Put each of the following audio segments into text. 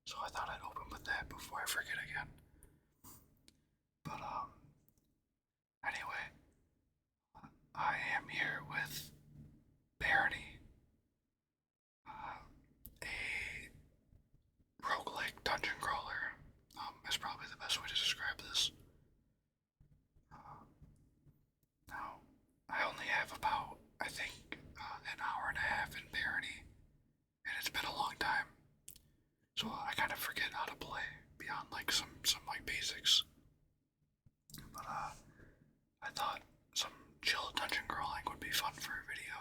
So I thought I'd open with that before I forget again. But, anyway, I am here with Barony, a roguelike dungeon crawler. Is probably the best way to describe this. Uh, Now, I only have about, I think, an hour and a half in Barony, and it's been a long time. So I kind of forget how to play beyond like some like basics. But I thought some chill dungeon crawling would be fun for a video,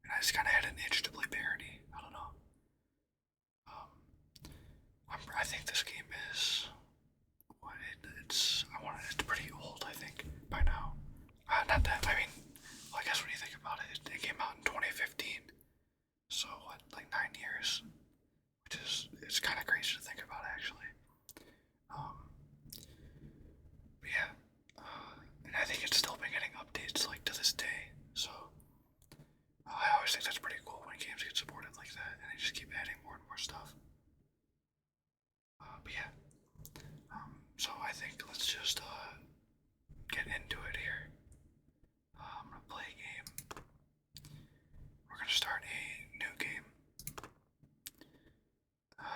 and I just kind of had an itch to play Barony. I don't know. Um, I think this game is what it's. I want it's pretty old. I think by now. Not that. I mean, well, I guess when you think about it, it came out in 2015. So what, like 9 years, which is it's kind of crazy to think about actually. But yeah, and I think it's still been getting updates like to this day. So I always think that's pretty cool when games get supported like that, and they just keep adding more and more stuff. But yeah, so I think let's just get into it here. I'm gonna play a game. We're gonna start a new game.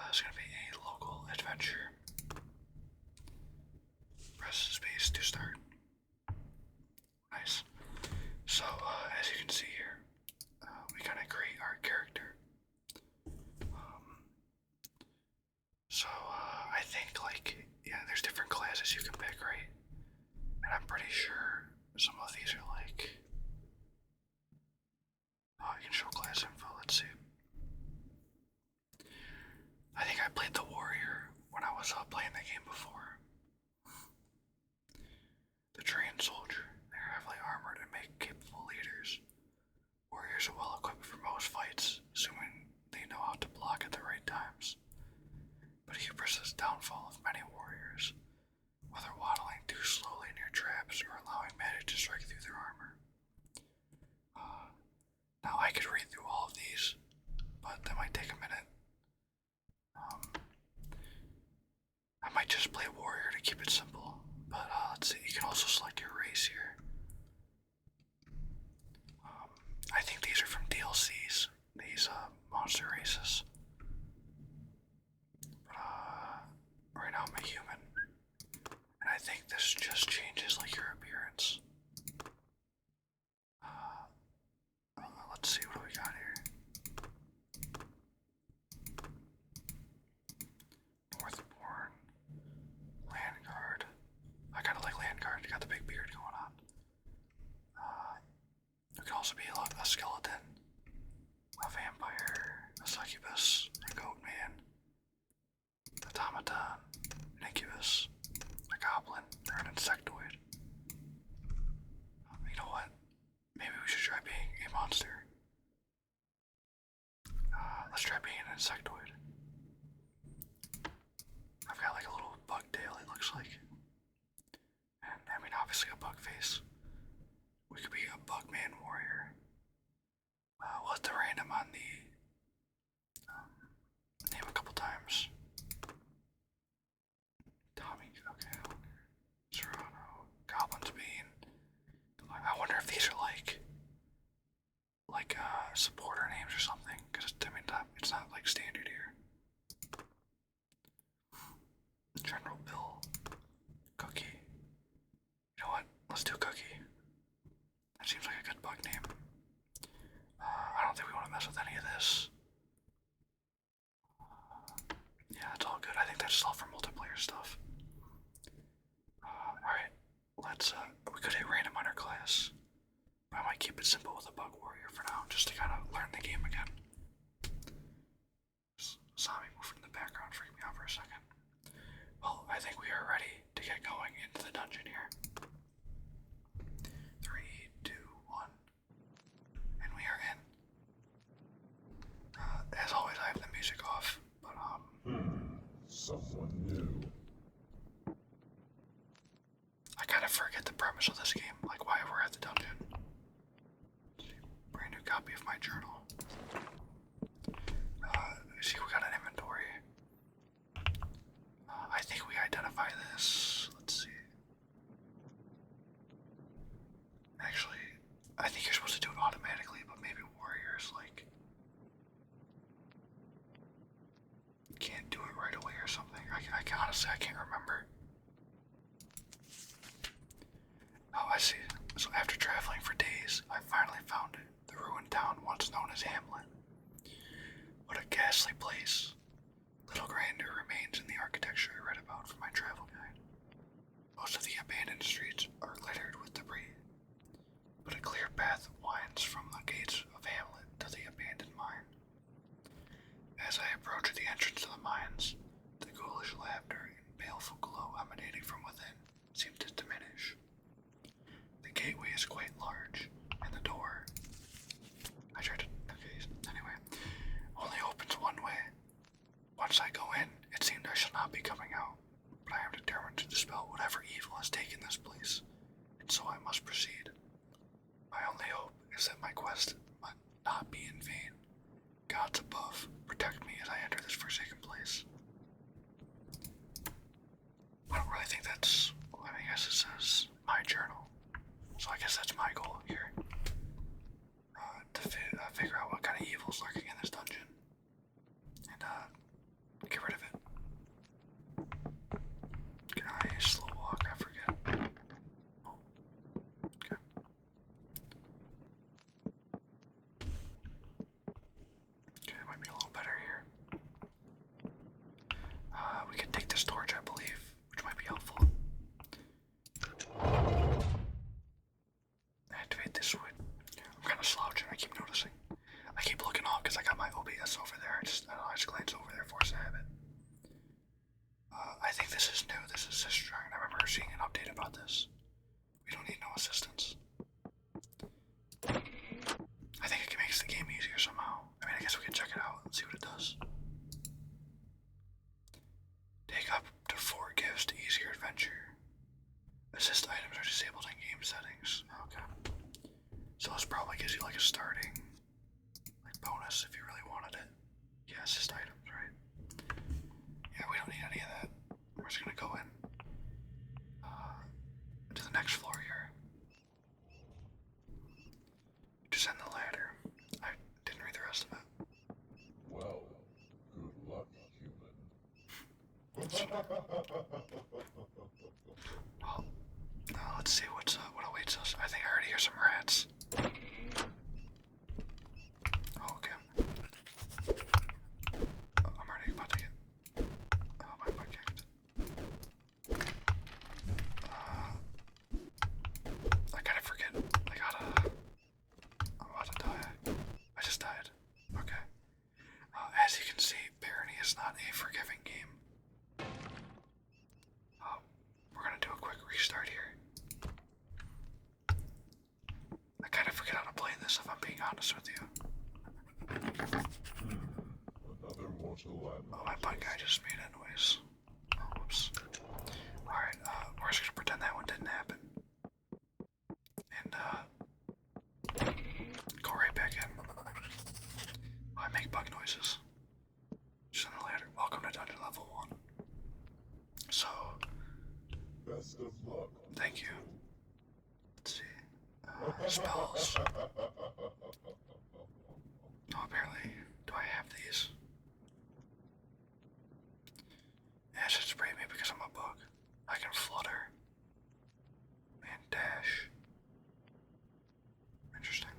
It's gonna be a local adventure. Press space to start. Nice. So, as you can see here, we kind of create our character. I think, like, yeah, there's different classes you can pick, right? And I'm pretty sure some of these are like, oh, I can show class info, let's see. I think I played the warrior when I was playing the game before. The trained soldier. They're heavily armored and make capable leaders. Warriors are well equipped for most fights, assuming they know how to block at the right times. But hubris is the downfall of many warriors, whether waddling too slowly near traps or allowing magic to strike through their armor. Now I could read through all of these, but that might take a minute. I might just play warrior to keep it simple, but let's see, you can also select your race here. I think these are from DLCs, these monster races. But right now I'm a human, and I think this just changes like your appearance. Let's see, what do we got here? Northbourne, Landguard. I kind of like Landguard. You got the big beard going on. It could also be a skeleton, a vampire, a succubus, a goatman, automaton, an incubus, a goblin, or an insectoid. You know what? Maybe we should try being a monster. Let's try being an insectoid. I've got like a little bug tail, it looks like. And I mean, obviously a bug face. We could be a bugman warrior. We'll hit the random on the name a couple times. Tommy, okay. Serrano, Goblin's Bean. I wonder if these are like supporter names or something, because I mean, it's not like standard here. General Bill, Cookie. You know what? Let's do Cookie. That seems like a good bug name. I don't think we want to mess with any of this. Yeah, it's all good. I think that's all for multiplayer stuff. Alright, let's, we could hit random on our class. But I might keep it simple with a bug warrior for now, just to kind of learn the game again. Zombie moved in the background, freaked me out for a second. Well, I think we are ready to get going into the dungeon here. 3, 2, 1. And we are in. As always, I have the music off, but Someone new. I kind of forget the premise of this game, like why we're at the dungeon. Brand new copy of my journal. See, we got an inventory. honestly, I can't remember. Oh, I see. So after traveling for days, I finally found it. The ruined town once known as Hamlet. What a ghastly place. Little grandeur remains in the architecture I read about from my travel guide. Most of the abandoned streets are littered with debris, but a clear path winds from the gates of Hamlet to the abandoned mine. As I approach the entrance to the mines, the ghoulish laughter and baleful glow emanating from within seem to diminish. The gateway is quite large, and the door, anyway, only opens one way. Once I go in, it seemed I shall not be coming out, but I am determined to dispel whatever evil has taken this place, and so I must proceed. My only hope is that my quest might not be in vain. Gods above, protect me as I enter this forsaken place. I don't really think that's, I guess it says my journal. So I guess that's my goal here. To figure out what kind of evil is lurking in this dungeon. And, get rid of it. Can I slow walk? I forget. Oh. Okay. Okay, it might be a little better here. We can take this torch, I believe, which might be helpful. Activate this switch. I'm kind of slouching, I keep noticing. I keep looking off because I got my OBS over there. I just glance over there, force a habit. I think this is new. This is Sister. I remember seeing an update about this. We don't need no assistance. I think it makes the game easier somehow. I mean, I guess we can check it out and see what it does. Take up to 4 gifts to ease your adventure. Assist items are disabled in game settings. Okay. So this probably gives you like a starting bonus if you really wanted it. Yeah, assist items, right? Yeah, we don't need any of that. We're just gonna go in to the next floor here. Descend the ladder. I didn't read the rest of it. Well, good luck, human. Well, let's see what awaits us. I think I already hear some rats. Oh, okay. Oh, I'm already about to get. Oh, my butt kicked. I kind of forget. I'm about to die. I just died. Okay. As you can see, Barony is not a forgiving game. We're gonna do a quick restart here. I kind of forget how to play this, if I'm being honest with you. Another mortal landmark. Oh, my butt guy just made a noise. Oh, whoops. Alright, we're just gonna pretend that one didn't happen. And, go right back in. Oh, I make bug noises. Just on the ladder. Welcome to dungeon level 1. So, Best of luck. thank you. Let's see. Spells. Oh, apparently, do I have these? Acid spray me because I'm a bug. I can flutter. And dash. Interesting.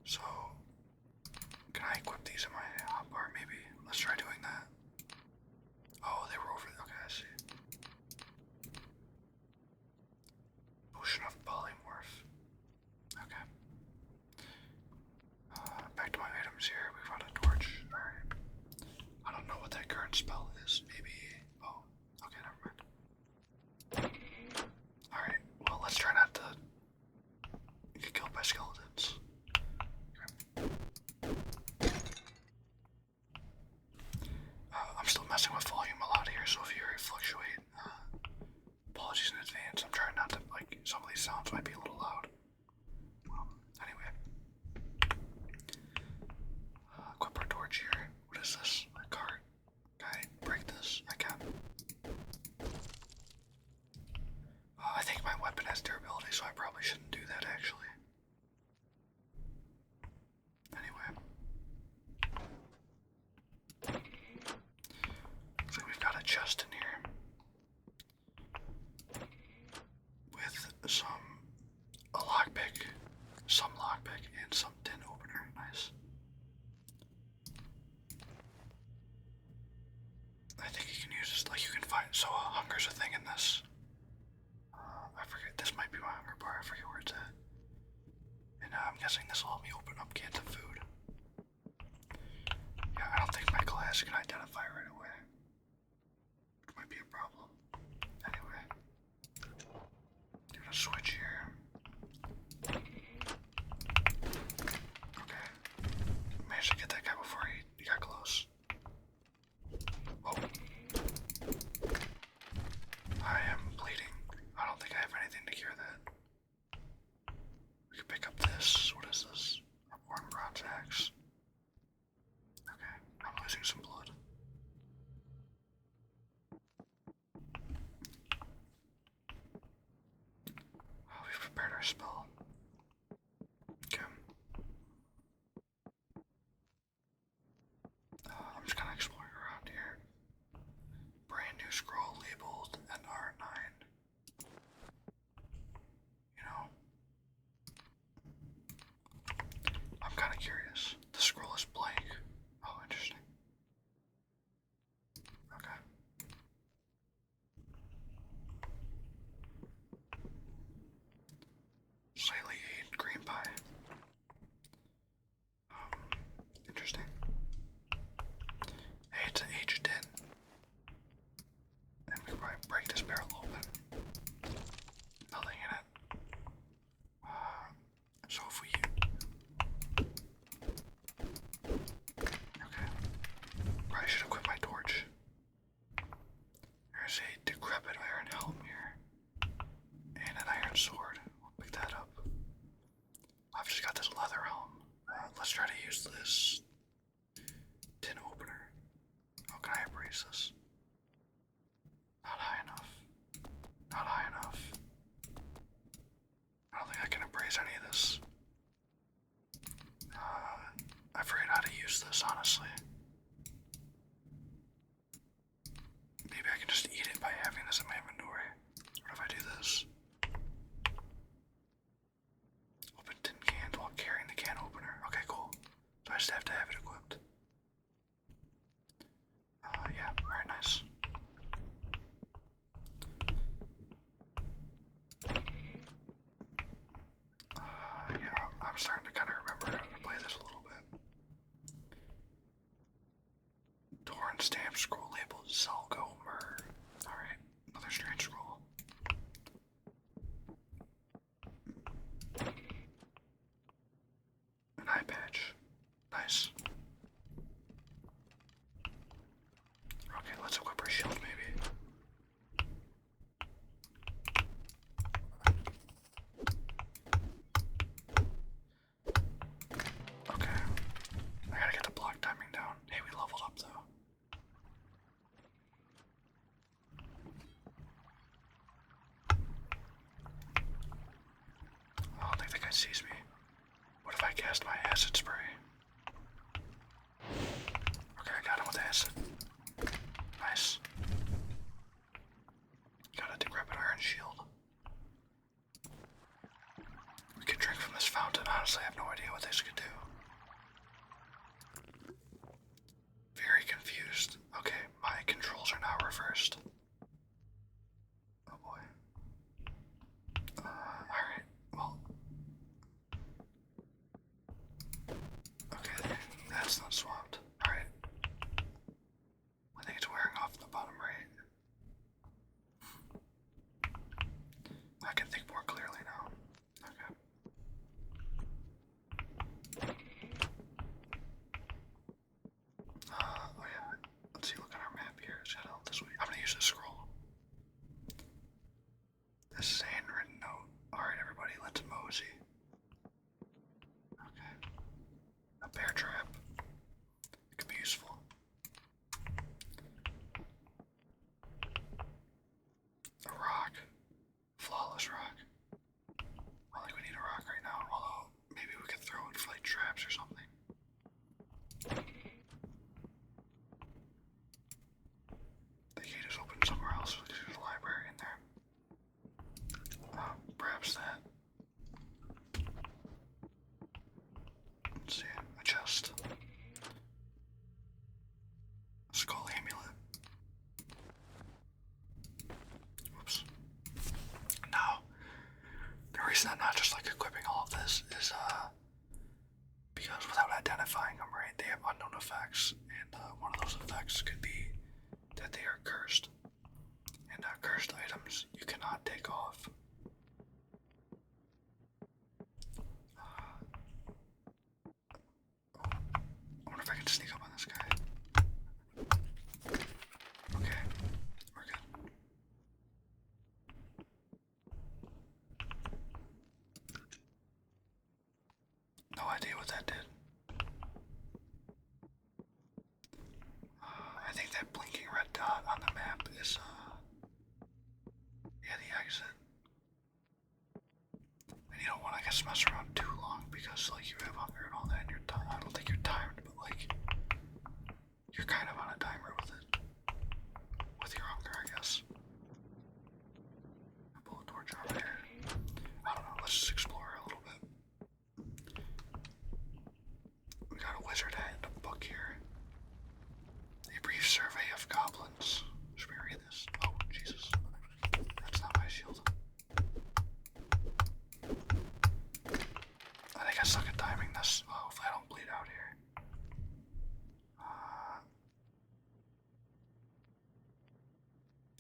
So, can I equip these in my hotbar maybe? Let's try doing that. Oh, they were over there. Okay, I see. Potion of polymorph. Okay. Back to my items here. We found a torch. Alright. I don't know what that current spell is. Maybe. Oh, okay, never mind. Alright, well, let's try not to get killed by skeletons. I'm still messing with volume a lot here, so if you hear it fluctuate, apologies in advance. I'm trying not to, some of these sounds might be a little loud. Anyway. Equip our torch here. What is this? A cart. Okay, break this. I can. I think my weapon has durability, so I probably shouldn't do that, actually. Anyway. chest in here with a lockpick, some lockpick, and some tin opener. Nice. I think you can use this, like you can find, so hunger's a thing in this. I forget, this might be my hunger bar, I forget where it's at. And I'm guessing this will help me open up cans of food. Yeah, I don't think my glass can identify right away. It might be a problem. Anyway. Gonna switch here. Okay. Managed to get that guy before he got close. Oh. I am bleeding. I don't think I have anything to cure that. We can pick up this. What is this? A worn bronze axe. Okay, I'm losing some blood. Oh, we've prepared our spell. Okay. I'm just kind of exploring around here. Brand new scroll labeled NR9. You know, I'm kind of curious. The scroll is blank. Oh, interesting. Okay. Slightly aged green pie. Interesting. Hey, it's an aged tin. And we can probably break this barrel open. Nothing in it. So if we... Okay. Probably should equip my torch. There's a decrepit iron helm here. And an iron sword. We'll pick that up. I've just got this leather helm. Let's try to use this tin opener. How can I embrace this? Not high enough. Not high enough. I don't think I can embrace any of this. I forget how to use this, honestly. Maybe I can just eat it by having this in my inventory. What if I do this? Open tin cans while carrying the can opener. Okay, cool. So I just have to have it equipped. Yeah, alright, nice. Yeah, I'm starting to kind of remember how to play this a little bit. Torn stamp scroll labeled Zelgo Myrrh. Alright, another strange scroll. An eye patch. Nice. Okay, let's equip our shield maybe. Okay. I gotta get the block timing down. Hey, we leveled up though. I don't think the guy sees me. What if I cast my acid spray? Okay, I got him with acid. Nice. Got a decrepit iron shield. We could drink from this fountain. Honestly, I have no idea what this could do. Very confused. Okay, my controls are now reversed. Oh boy. Alright, well. Okay, that's not swapped. Alright. I think it's wearing off in the bottom right. I can think more clearly now. Okay. effects could be that they are cursed, and cursed items you cannot take off. I wonder if I can sneak up on this guy. Okay, we're good. No idea what that did. I think that blinking red dot on the map is, yeah, the exit. And you don't want to, I guess, mess around too long because, like, you have hunger and all that, and you're I don't think you're timed, but, like, you're kind of on a timer with it. With your hunger, I guess. A bullet torch over here. I don't know, let's just explore a little bit. We got a wizard hat and a book here. A brief survey of goblins. Should we read this? Oh, Jesus. That's not my shield. I think I suck at timing this. Oh, hopefully I don't bleed out here.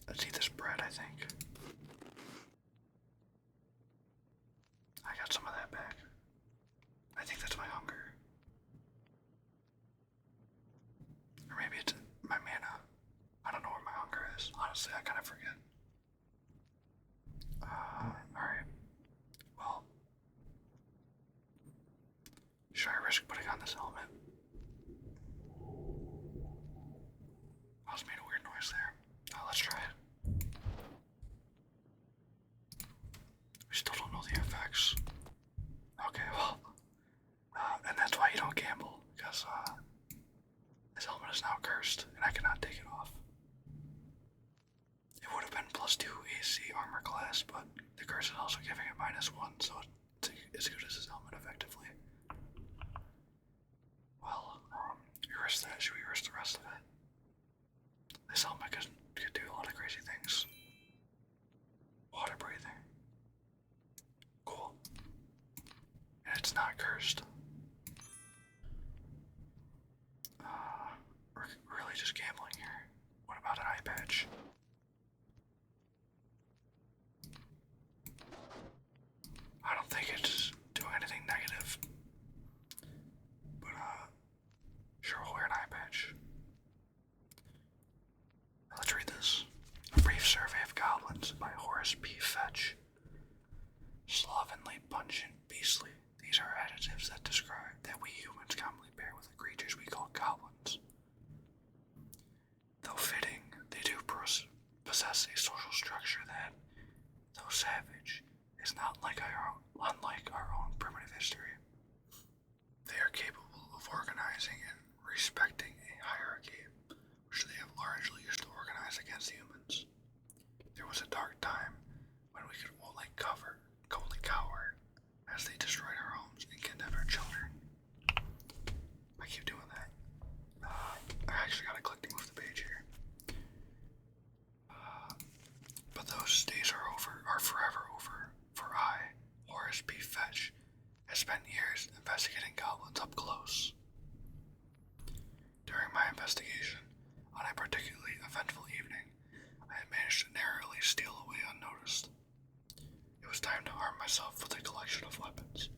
Let's eat this bread, I think. I got some of that back. I think that's my hunger. Or maybe it's my mana. I don't know where my hunger is. Honestly, I kind of forget. Alright. Well. Should I risk putting on this helmet? I just made a weird noise there. Let's try it. We still don't know the effects. Okay, well. And that's why you don't gamble. Because, this helmet is now cursed, and I cannot take it off. It would have been +2 AC armor class, but the curse is also giving it -1, so it's as good as his helmet effectively. Well, we risked that. Should we risk the rest of it? This helmet could do a lot of crazy things. Water breathing. Cool. And it's not cursed. We're really just gambling here. What about an eye patch? I don't think it's doing anything negative. But, sure, we'll wear an eye patch. Let's read this. A brief survey of goblins by Horace P. Fetch. Slovenly, pungent, beastly. These are adjectives that describe that we humans commonly pair with the creatures we call goblins. Though fitting, they do possess a social structure that, though savage, is not unlike our own primitive history. They are capable of organizing and respecting a hierarchy, which they have largely used to organize against humans. There was a dark time when we could only cower as they destroyed our homes and kidnapped our children. I keep doing that. I actually gotta click to move the page here. But those days are forever over, for I, Horace P. Fetch, has spent years investigating goblins up close. During my investigation, on a particularly eventful evening, I had managed to narrowly steal away unnoticed. It was time to arm myself with a collection of weapons.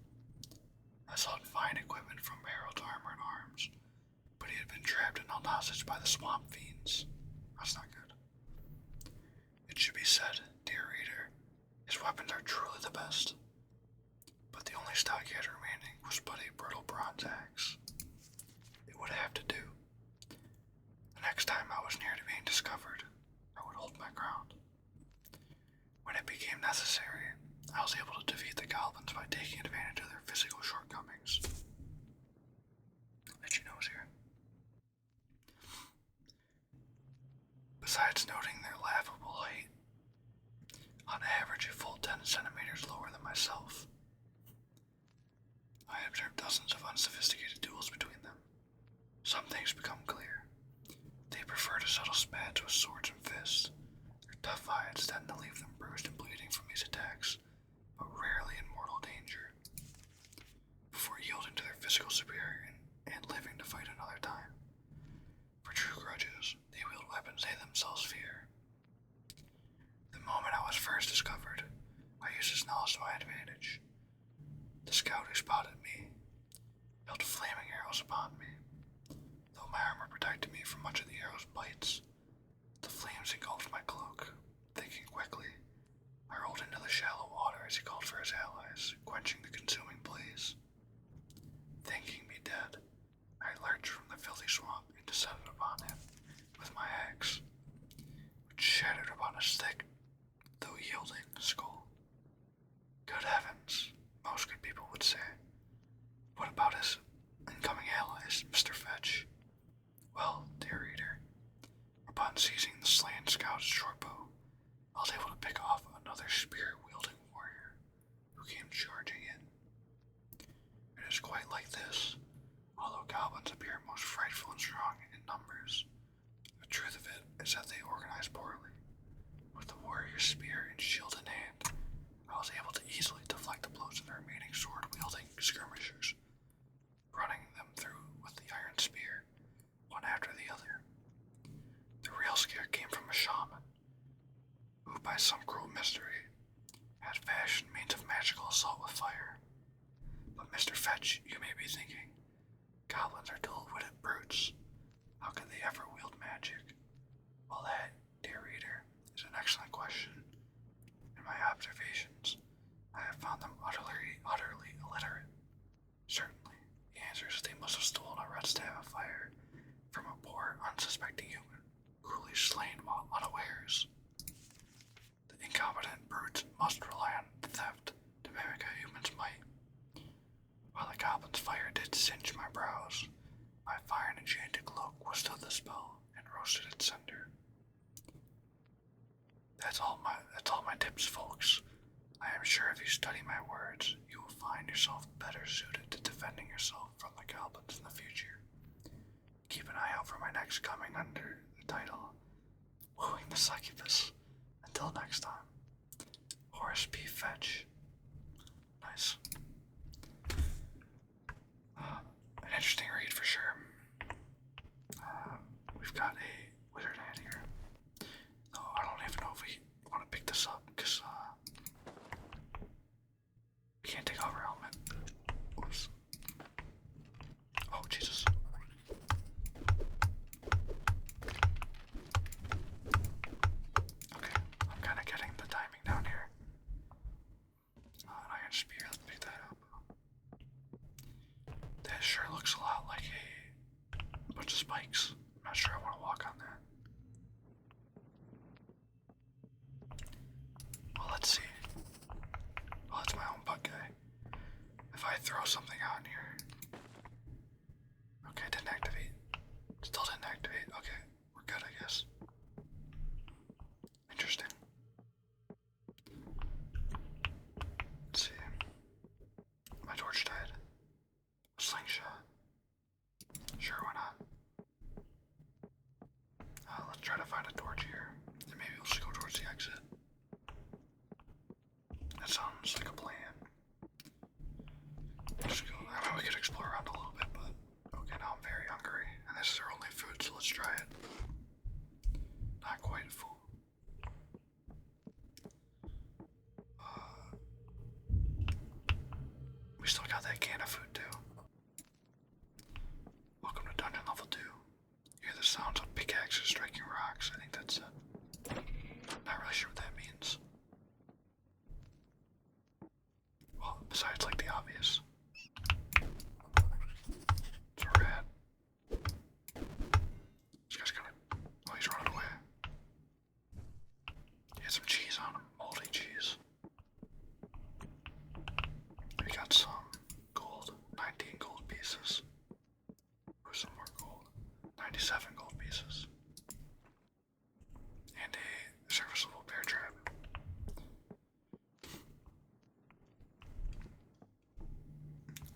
I sought fine equipment from Harold's Armor and Arms, but he had been trapped and held hostage by the swamp fiends. That's not good. It should be said, dear reader, his weapons are truly the best. But the only stock he had remaining was but a brittle bronze axe. It would have to do. The next time I was near to being discovered, I would hold my ground. When it became necessary, I was able to defeat the goblins by taking advantage of their physical shortcomings. Let you know here. Besides noting their laughable height, on average a full 10 centimeters lower than myself, I observed dozens of unsophisticated duels between them. Some things become clear. They prefer to settle spats with swords and fists. Their tough hides tend to leave them bruised and bleeding from these attacks, but rarely in mortal danger, before yielding to their physical superiority and living to fight another time. For true grudges, they themselves fear. The moment I was first discovered, I used his knowledge to my advantage. The scout who spotted me held flaming arrows upon me. Though my armor protected me from much of the arrow's bites, the flames engulfed my cloak. Thinking quickly, I rolled into the shallow water as he called for his allies, quenching the consuming blaze. Thinking me dead, I lurched from the filthy swamp and descended upon him with my axe, which shattered upon his thick, though yielding, skull. Good heavens, most good people would say. What about his incoming allies, Mr. Fetch? Well, dear reader, upon seizing the slain scout's shortbow, I was able to pick off another spear-wielding warrior who came charging in. It is quite like this. Although goblins appear most frightful and strong in numbers, the truth of it is that they organize poorly. With the warrior's spear and shield in hand, I was able to easily deflect the blows of the remaining sword-wielding skirmishers, running them through with the iron spear, one after the other. The real scare came from a shaman, who by some cruel mystery had fashioned means of magical assault with fire. But Mr. Fetch, you may be thinking, goblins are dull-witted brutes. How could they ever wield magic? Well, that, dear reader, is an excellent question. In my observations, I have found them utterly illiterate. Certainly, the answer is they must have stolen a red staff of fire from a poor, unsuspecting human, cruelly slain while unawares. The incompetent brutes must rely on theft to mimic a human's might. While the goblin's fire did singe my brows, my fire and enchanted cloak withstood the spell and roasted its cinder. That's all my tips, folks. I am sure if you study my words, you will find yourself better suited to defending yourself from the goblins in the future. Keep an eye out for my next coming under the title, Wooing the Succubus. Until next time, Horace P. Fetch. Nice. An interesting read for sure. We've got a wizard hand here. Though I don't even know if we want to pick this up, because we can't take off our helmet. Oops. Oh, Jesus. Okay, I'm kind of getting the timing down here. An iron spear, let's pick that up. That sure looks a lot like a bunch of spikes. I'm not sure I want to walk on that. Well, let's see. Well, it's my own butt guy. If I throw something out here. Okay, didn't activate. Still didn't activate. Okay, we're good, I guess. Interesting. Let's see. My torch died. A slingshot. Sure, why not? Let's try to find a torch here. And maybe we'll just go towards the exit. That sounds like a plan. Just go. I mean, we could explore around a little bit, but okay, now I'm very hungry. And this is our only food, so let's try it. Not quite full. We still got that can of food, too. Welcome to Dungeon Level 2. Hear the sounds of pickaxes striking rocks. I think that's it. Not really sure what that means. Well, besides, like, the obvious. It's a rat. This guy's gonna... Oh, he's running away. He had some cheese on him. Moldy cheese. We got some gold. 19 gold pieces. Where's some more gold? 97 gold pieces. And a serviceable bear trap.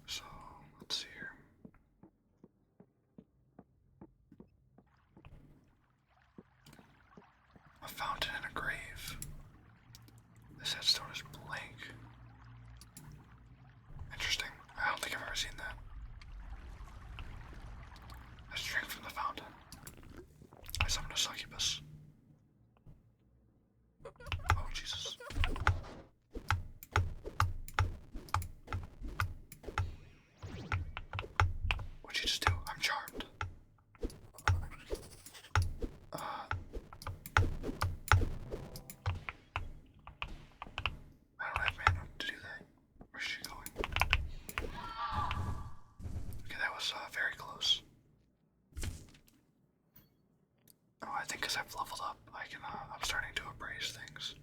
So, let's see here. A fountain and a grave. This headstone is blank. Interesting. I don't think I've ever seen that. Let's drink from the fountain. I summoned a succubus. I think because I've leveled up, I'm starting to appraise things.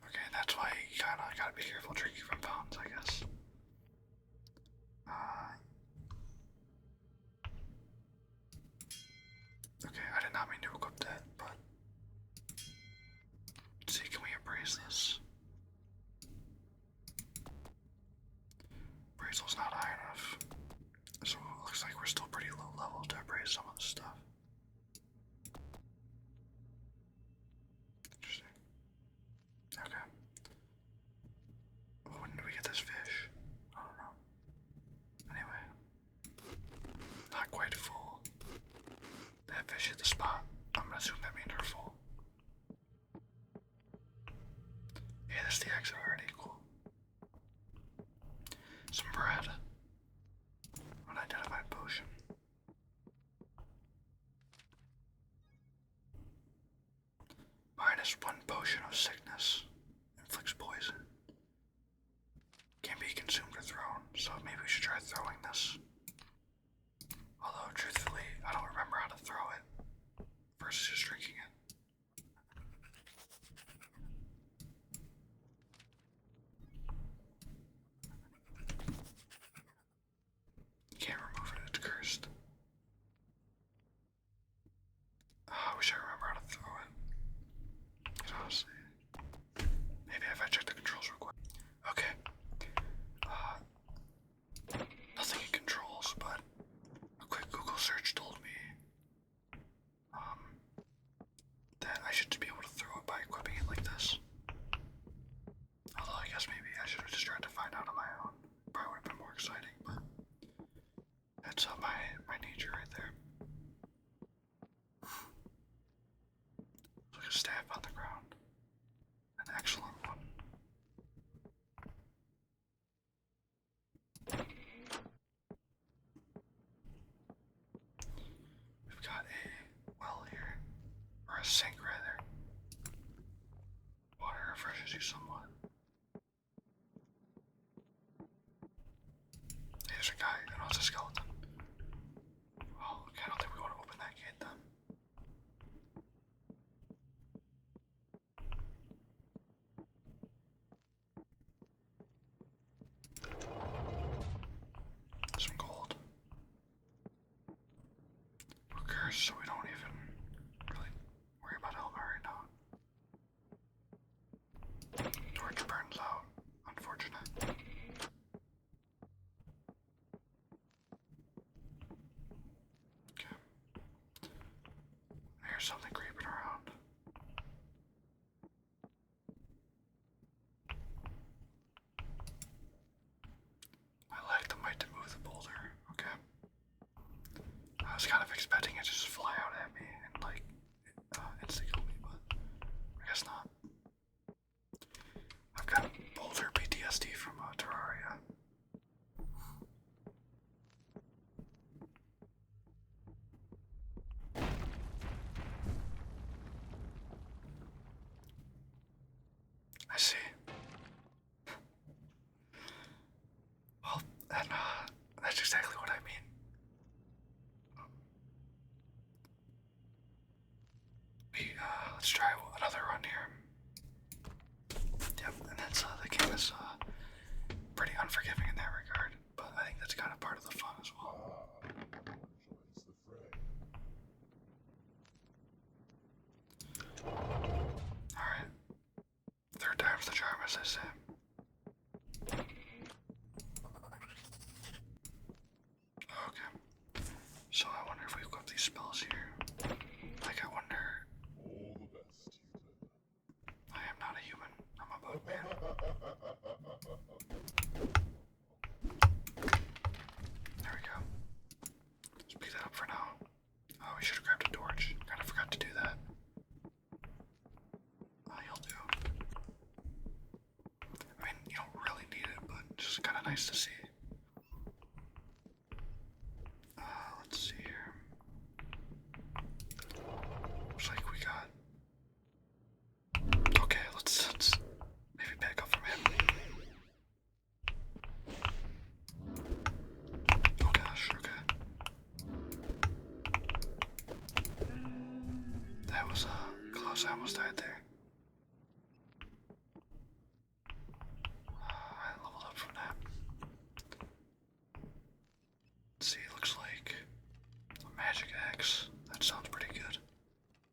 Okay, that's why you gotta be careful drinking from fountains, I guess. Okay, I did not mean to equip that, but let's see, can we appraise this? Appraisal's not high enough, so it looks like we're still pretty low level to appraise some of the stuff. Interesting. Okay. Well, when did we get this fish? I don't know. Anyway, not quite full. That fish hit the spot. I'm gonna assume that means we're full. Yeah, this is the exit already. Cool. Some bread. Unidentified potion. -1 potion of sickness. Inflicts poison. Can be consumed or thrown, so maybe we should try throwing this. Although, truthfully, I don't remember how to throw it versus just drinking it. Can't remove it, it's cursed. I wish I remember how to throw it. Honestly, maybe if I check the controls real quick. Okay. Nothing in controls, but a quick Google search told me that I should be able to throw it by equipping it like this. Although I guess maybe I should have just tried to find out on my own. Probably would have been more exciting, but that's my nature right there. Like a staff on the ground. An excellent one. We've got a well here. Or a sink, rather. Water refreshes you somewhat. Hey, there's a guy. I know it's a skeleton. Well, okay, I don't think we want to open that gate then. Some gold. We're cursed, so we don't even really worry about Elmer right now. Torch burns out. Unfortunate. Okay. I hear something creeping around. I like the might to move the boulder. Okay. I was kind of expecting it to just fly out at me and like insta-kill me, but I guess not. I've got boulder PTSD from Terraria. I see. Well, and that's exactly what I mean. Let's try another run here. Yep, and that's the game is pretty unforgiving in that regard, but I think that's kind of part of the fun as well. Joins the fray. Alright. Third time's the charm, as I say. Okay. So I wonder if we equip these spells here. Like, I wonder. All the best, human. I am not a human. I'm a bug man. There we go. Let's pick that up for now. Oh, we should have grabbed a torch. Kind of forgot to do that. You'll do. I mean, you don't really need it, but just kind of nice to see. Let's see here. Looks like we got. Okay, let's maybe back up from him. Oh gosh, okay. that was close. I almost died there. I leveled up from that. Let's see, looks like a magic axe. That sounds pretty good.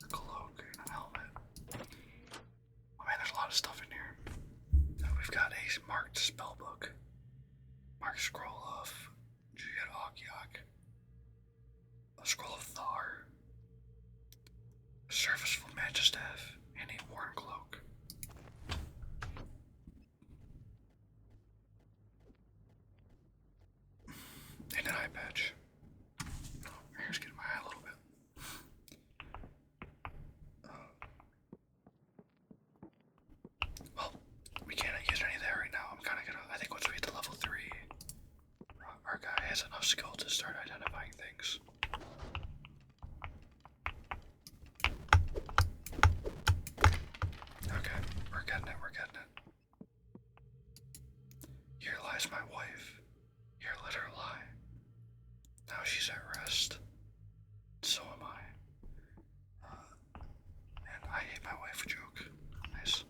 A cloak and a helmet. Oh man, there's a lot of stuff in here. We've got a marked spellbook. Marked scroll of Juyat, a scroll of Thar, a surfaceful magistaff, and a worn cloak. And an eye patch. Oh, my hair's getting my eye a little bit. Well, we can't use any of that right now. I'm kind of gonna. I think once we get to level 3, our guy has enough skill to start identifying things. Okay, we're getting it. We're getting it. Here lies my wife. Here let her lie. Now she's at rest. So am I. And I hate my wife joke. Nice.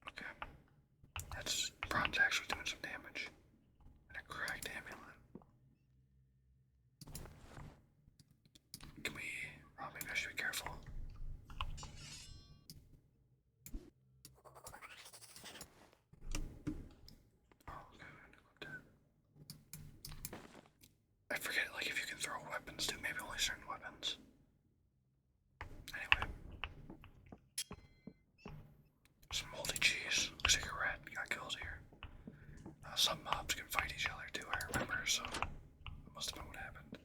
Okay. That's bronze actually doing some damage. And a cracked amulet. Can we... Oh, maybe I should be careful. I forget, like, if you can throw weapons too, maybe only certain weapons. Anyway. Some moldy cheese. Looks like a rat got killed here. Some mobs can fight each other too, I remember, so that must have been what happened.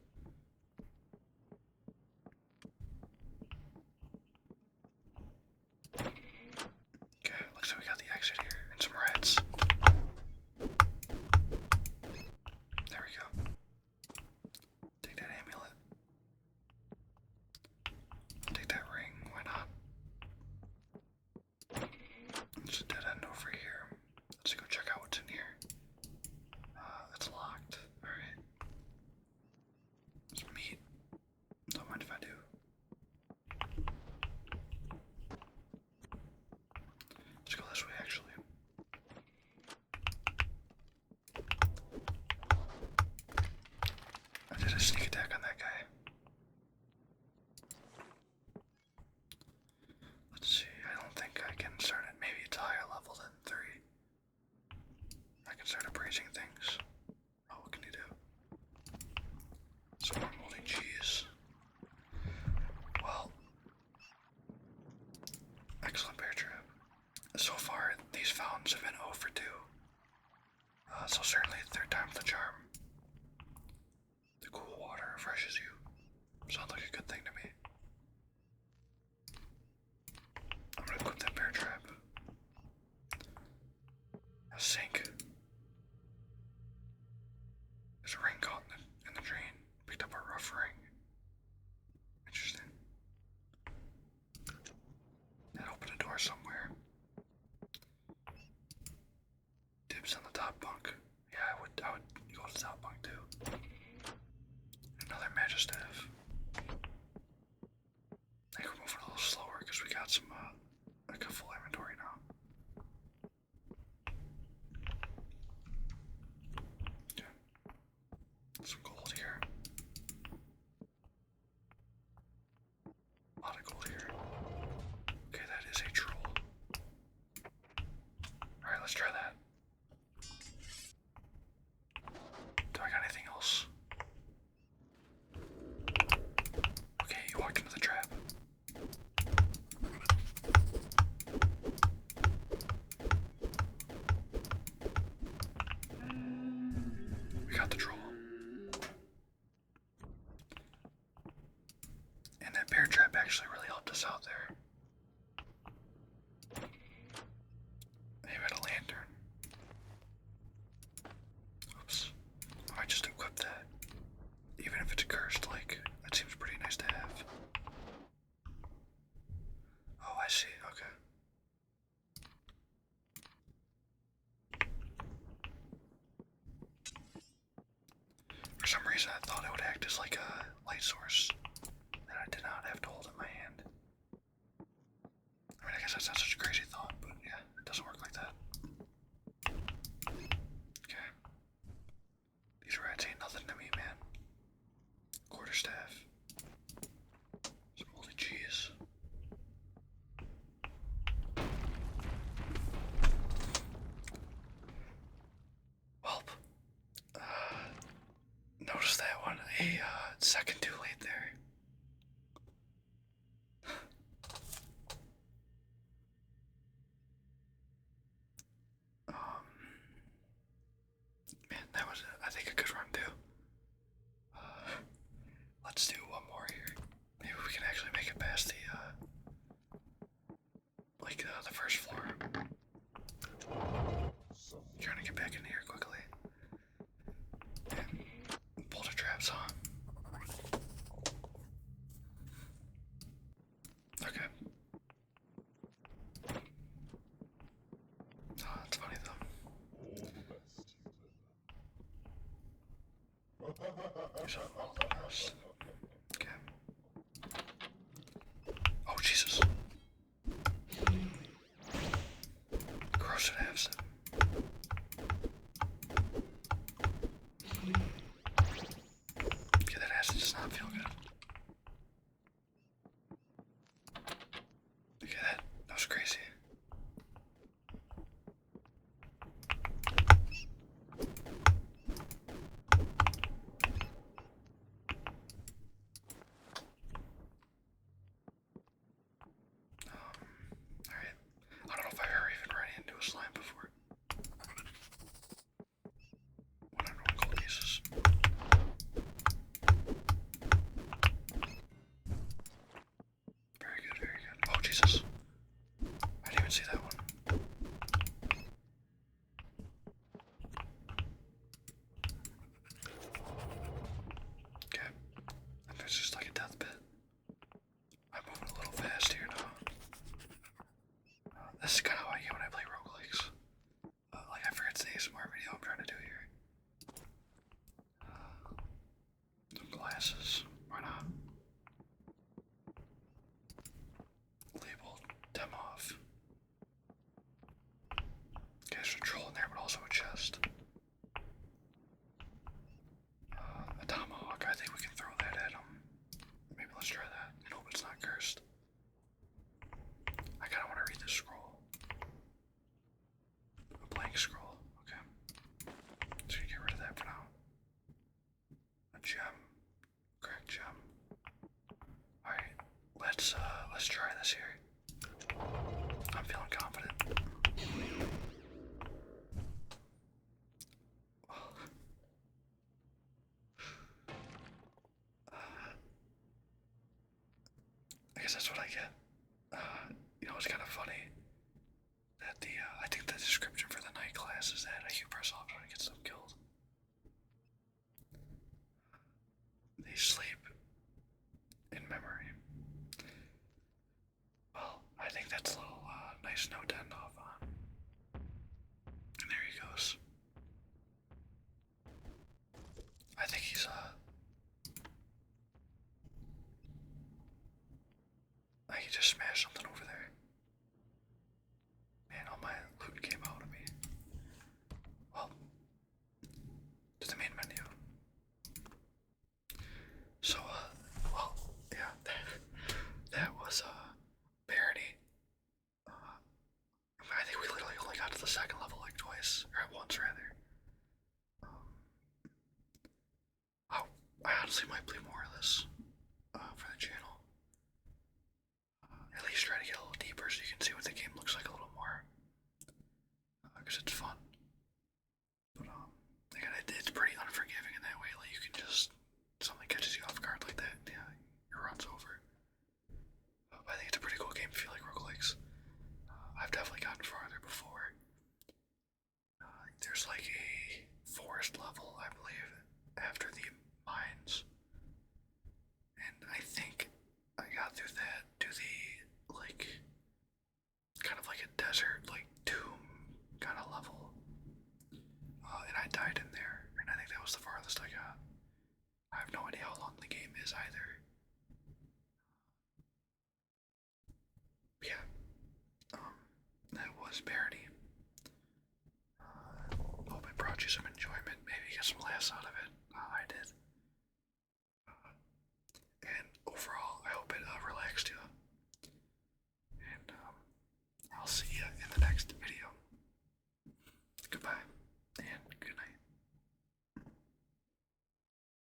Okay, looks like we got the exit here, and some rats. There we go. Take that amulet. Take that ring, why not? There's a dead end over here. Let's go check out what's in here. It's locked. Alright. There's meat. Don't mind if I do. Let's go this way, actually. I did a sneak attack on that guy. Let's see, I don't think I can start it. Maybe it's higher level than 3. I can start appraising things. Oh, what can you do? Some more moldy cheese. Well, excellent bear trap. So far, these fountains have been 0 for 2. So certainly 3rd time's the charm. The cool water refreshes you. Sounds like a good thing to me. I'm gonna equip that bear trap. A sink. There's a ring caught in the drain. Picked up a rough ring. Interesting. That opened a door somewhere. Dibs on the top bunk. Yeah, I would go to the top bunk too. Another magistaff. I think we're moving a little slower because we got some like a full inventory now. Okay. Some gold here. A lot of gold here. Okay, that is a troll. Alright, let's try that. Do I got anything else? Okay, you walked into the trap. We got the troll. And that bear trap actually really helped us out there. Maybe had a lantern. Oops. I might just equip that. Even if it's cursed, like, that seems pretty nice to have. Oh, I see, okay. some reason I thought it would act as like a light source that I did not have to hold in my hand. I mean, I guess that's not such a crazy thought, but yeah, it doesn't work like that. Okay. These rats ain't nothing to me, man. Quarterstaff. Some moldy cheese. Welp. Notice that one a second too late there. Man, that was, I think, a good run too. Let's do one more here. Maybe we can actually make it past the, the first floor. Trying to get back in here quickly. And pull the traps on. Okay. Oh, that's funny though. All the best, you There's all the rest. Okay. Oh, Jesus. Corrosive acid. Okay, that acid does not feel good. Okay, that was crazy. Alright. I don't know if I've ever even ran into a slime before. 101 gold pieces. Very good, very good. Oh, Jesus. I didn't even see that one. Okay. And there's just like a death pit. I'm moving a little fast here now. This is kind of how I get when I play roguelikes. Like, I forget it's the ASMR video I'm trying to do here. Some glasses. Why not? Labeled them off. Okay, there's a troll in there, but also a chest. A tomahawk. I think we can throw that at him. Maybe let's try that. Nope, it's not cursed. I kind of want to read this scroll. A blank scroll. Okay. Just gonna get rid of that for now. A gem. Cracked gem. Alright. Let's try this here. I'm feeling confident. I guess that's what I get. You know, it's kind of funny that I think the description for the night class is that you press off trying to get them killed. They sleep in memory. Well, I think that's a little nice note to end off on. And there he goes. I think he's he just smashed something over there. Man, all my loot came out of me. Well, to the main menu. So, well, yeah, that was, Barony. I think we literally only got to the second level like twice, or once rather. I honestly might play more of this, for the channel. At least try to get a little deeper so you can see what the game looks like a little more. Because it's fun. But, again, it's pretty unforgiving in that way. Like, you can just, something catches you off guard like that, yeah, your run's over. I think it's a pretty cool game if you like roguelikes. I've definitely gotten farther before. There's like a forest level, I believe, after the mines. And I think I got through that to the, like, kind of like a desert, like, tomb kind of level. And I died in there, and I think that was the farthest I got. have no idea how long the game is either. But yeah, that was Barony. Hope it brought you some enjoyment, maybe get some laughs out of it.